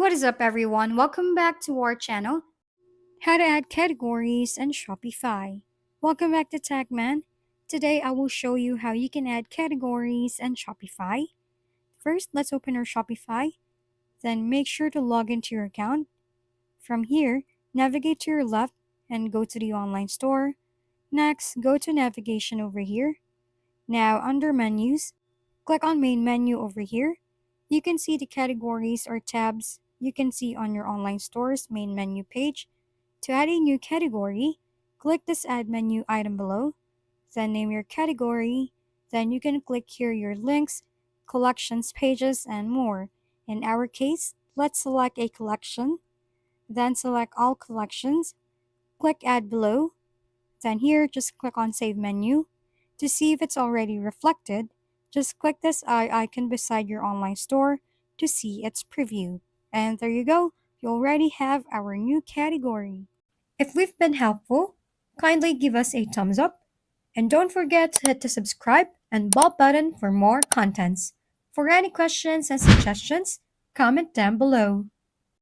What is up, everyone? Welcome back to our channel, How to Add Categories in Shopify. Welcome back to Tagman. Today, I will show you how you can add categories in Shopify. First, let's open our Shopify. Then make sure to log into your account. From here, navigate to your left and go to the online store. Next, go to navigation over here. Now, under menus, click on main menu over here. You can see the categories or tabs you can see on your online store's main menu page. To add a new category, click this add menu item below, then name your category, then you can click here your links, collections pages, and more. In our case, let's select a collection, then select all collections, click add below, then here just click on save menu. To see if it's already reflected, just click this eye icon beside your online store to see its preview. And there you go, you already have our new category. If we've been helpful, kindly give us a thumbs up and don't forget to hit the subscribe and bell button for more contents. For any questions and suggestions, comment down below.